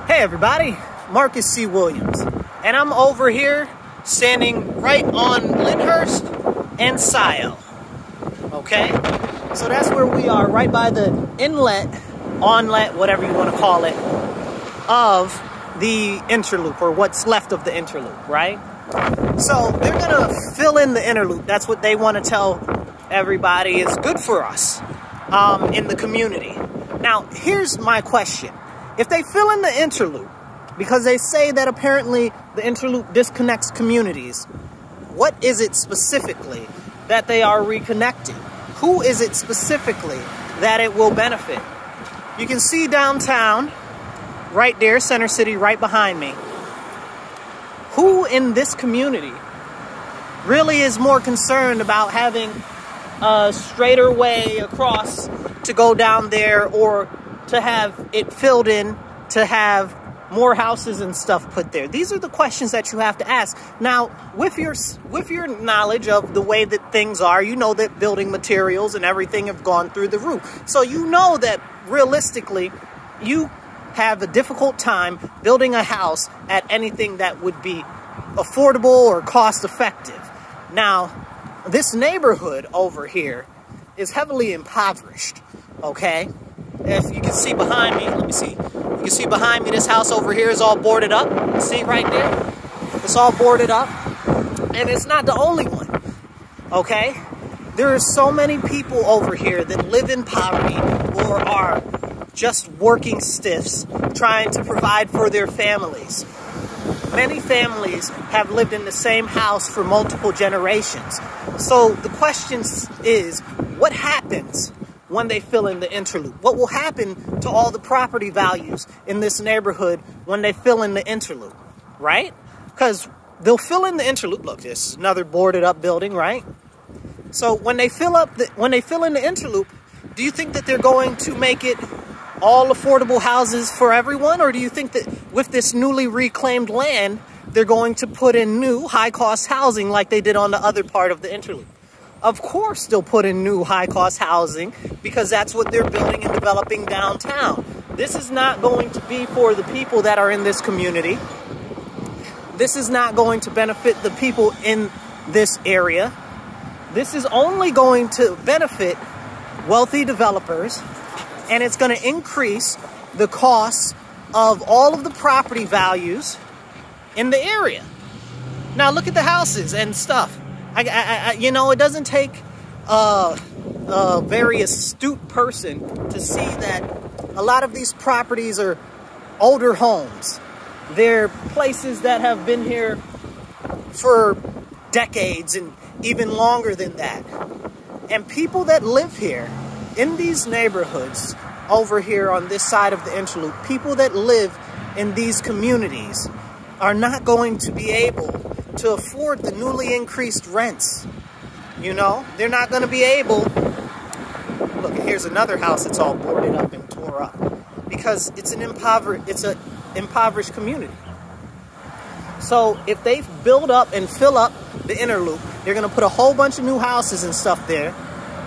Hey everybody, Marcus C. Williams, and I'm over here standing right on Lyndhurst and Scio. Okay, so that's where we are, right by the inlet, onlet, whatever you want to call it, of the Interloop, or what's left of the Interloop, right? So they're gonna fill in the Interloop. That's what they want to tell everybody is good for us in the community. Now, here's my question. If they fill in the Interloop, because they say that apparently the Interloop disconnects communities, what is it specifically that they are reconnecting? Who is it specifically that it will benefit? You can see downtown, right there, Center City, right behind me. Who in this community really is more concerned about having a straighter way across to go down there, or to have it filled in, to have more houses and stuff put there? These are the questions that you have to ask. Now, with your knowledge of the way that things are, you know that building materials and everything have gone through the roof. So you know that realistically, you have a difficult time building a house at anything that would be affordable or cost effective. Now, this neighborhood over here is heavily impoverished, okay? If you can see behind me, let me see. You can see behind me, this house over here is all boarded up. See right there? It's all boarded up. And it's not the only one, okay? There are so many people over here that live in poverty or are just working stiffs trying to provide for their families. Many families have lived in the same house for multiple generations. So the question is, what happens when they fill in the Interloop? What will happen to all the property values in this neighborhood when they fill in the Interloop, right? Because they'll fill in the Interloop. Look, this is another boarded up building, right? So when they fill in the Interloop, do you think that they're going to make it all affordable houses for everyone? Or do you think that with this newly reclaimed land, they're going to put in new high-cost housing like they did on the other part of the Interloop? Of course they'll put in new high-cost housing, because that's what they're building and developing downtown. This is not going to be for the people that are in this community. This is not going to benefit the people in this area. This is only going to benefit wealthy developers, and it's going to increase the costs of all of the property values in the area. Now look at the houses and stuff. You know, it doesn't take a very astute person to see that a lot of these properties are older homes. They're places that have been here for decades and even longer than that. And people that live here in these neighborhoods over here on this side of the Interloop, people that live in these communities are not going to be able to afford the newly increased rents. You know, they're not going to be able. Look, here's another house that's all boarded up and tore up because it's an impoverished community. So if they build up and fill up the Interloop, they're going to put a whole bunch of new houses and stuff there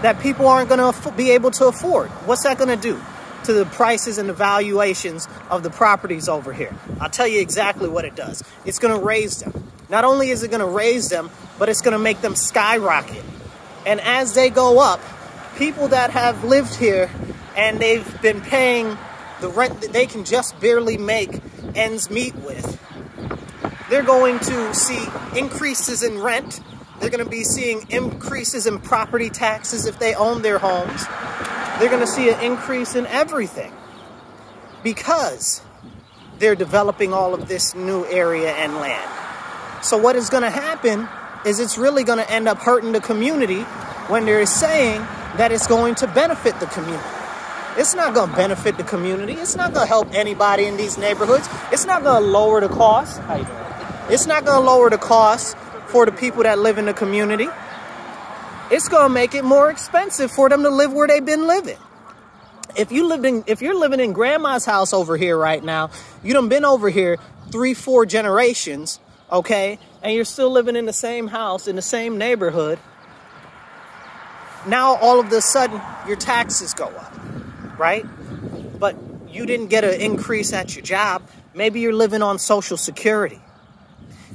that people aren't going to be able to afford. What's that going to do to the prices and the valuations of the properties over here? I'll tell you exactly what it does. It's going to raise them. Not only is it going to raise them, but it's going to make them skyrocket. And as they go up, people that have lived here and they've been paying the rent that they can just barely make ends meet with, they're going to see increases in rent. They're going to be seeing increases in property taxes if they own their homes. They're going to see an increase in everything because they're developing all of this new area and land. So what is going to happen is it's really going to end up hurting the community when they're saying that it's going to benefit the community. It's not going to benefit the community. It's not going to help anybody in these neighborhoods. It's not going to lower the cost. How you doing? It's not going to lower the cost for the people that live in the community. It's going to make it more expensive for them to live where they've been living. If you're living in grandma's house over here right now, you done been over here 3-4 generations, okay, and you're still living in the same house, in the same neighborhood, now all of a sudden your taxes go up, right? But you didn't get an increase at your job. Maybe you're living on Social Security.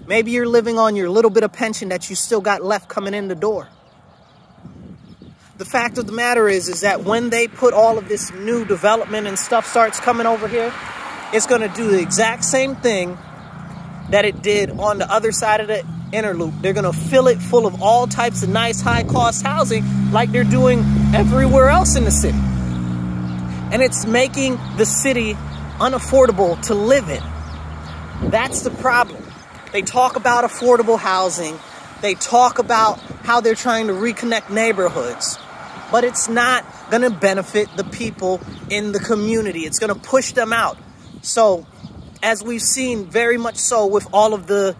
Maybe you're living on your little bit of pension that you still got left coming in the door. The fact of the matter is that when they put all of this new development and stuff starts coming over here, it's going to do the exact same thing that it did on the other side of the Interloop. They're going to fill it full of all types of nice high-cost housing like they're doing everywhere else in the city. And it's making the city unaffordable to live in. That's the problem. They talk about affordable housing. They talk about how they're trying to reconnect neighborhoods. But it's not going to benefit the people in the community. It's going to push them out. So, as we've seen very much so with all of the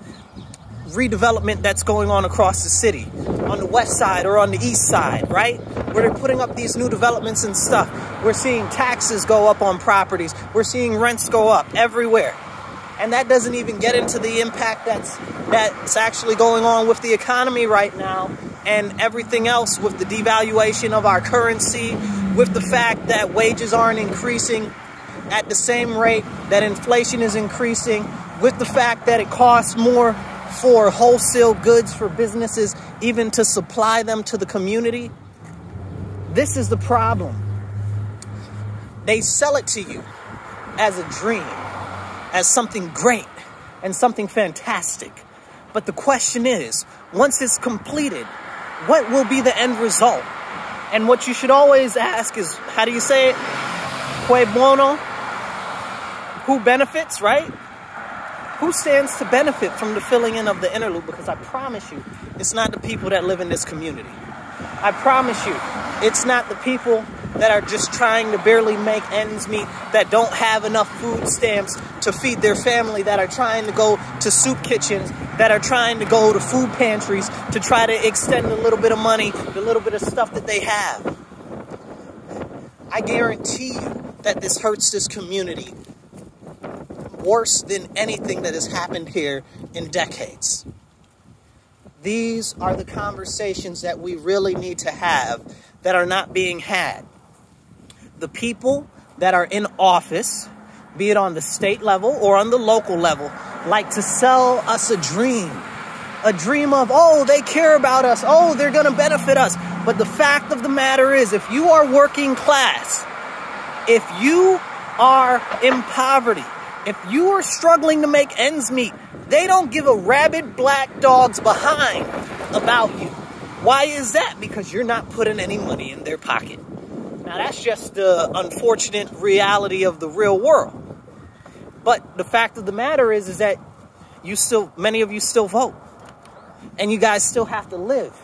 redevelopment that's going on across the city, on the west side or on the east side, right? Where they're putting up these new developments and stuff. We're seeing taxes go up on properties. We're seeing rents go up everywhere. And that doesn't even get into the impact that's actually going on with the economy right now and everything else, with the devaluation of our currency, with the fact that wages aren't increasing at the same rate that inflation is increasing, with the fact that it costs more for wholesale goods for businesses even to supply them to the community. This is the problem. They sell it to you as a dream, as something great and something fantastic. But the question is, once it's completed, what will be the end result? And what you should always ask is, how do you say it? Cui bono? Who benefits, right? Who stands to benefit from the filling in of the Interloop? Because I promise you, it's not the people that live in this community. I promise you, it's not the people that are just trying to barely make ends meet, that don't have enough food stamps to feed their family, that are trying to go to soup kitchens, that are trying to go to food pantries to try to extend a little bit of money, the little bit of stuff that they have. I guarantee you that this hurts this community worse than anything that has happened here in decades. These are the conversations that we really need to have that are not being had. The people that are in office, be it on the state level or on the local level, like to sell us a dream. A dream of, oh, they care about us. Oh, they're going to benefit us. But the fact of the matter is, if you are working class, if you are in poverty, if you are struggling to make ends meet, they don't give a rabid black dog's behind about you. Why is that? Because you're not putting any money in their pocket. Now, that's just the unfortunate reality of the real world. But the fact of the matter is that many of you still vote. And you guys still have to live.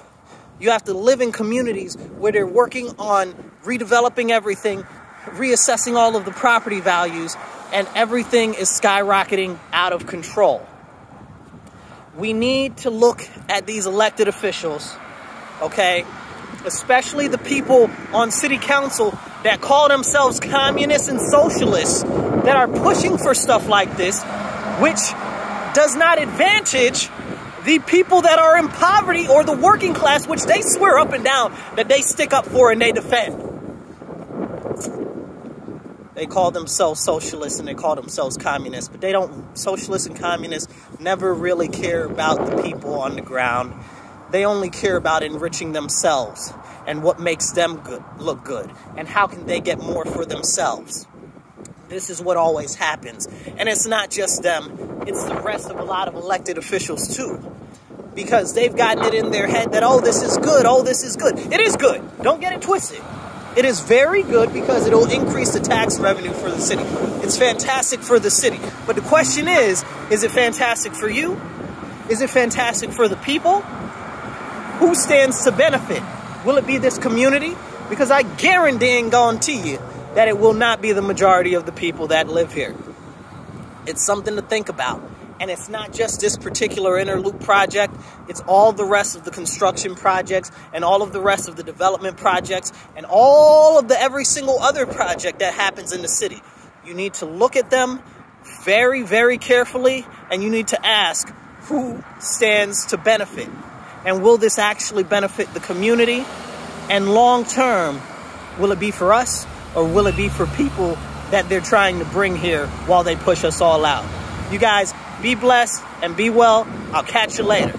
You have to live in communities where they're working on redeveloping everything, reassessing all of the property values, and everything is skyrocketing out of control. We need to look at these elected officials, okay? Especially the people on city council that call themselves communists and socialists, that are pushing for stuff like this, which does not advantage the people that are in poverty or the working class, which they swear up and down that they stick up for and they defend. They call themselves socialists and they call themselves communists, but they don't. Socialists and communists never really care about the people on the ground. They only care about enriching themselves and what makes them look good, and how can they get more for themselves. This is what always happens. And it's not just them, it's the rest of a lot of elected officials too. Because they've gotten it in their head that, oh, this is good, oh, this is good. It is good. Don't get it twisted. It is very good because it'll increase the tax revenue for the city. It's fantastic for the city. But the question is it fantastic for you? Is it fantastic for the people? Who stands to benefit? Will it be this community? Because I guarantee you that it will not be the majority of the people that live here. It's something to think about. And it's not just this particular Interloop project. It's all the rest of the construction projects and all of the rest of the development projects and all of every single other project that happens in the city. You need to look at them very, very carefully, and you need to ask who stands to benefit. And will this actually benefit the community? And long term, will it be for us, or will it be for people that they're trying to bring here while they push us all out. You guys be blessed and be well. I'll catch you later.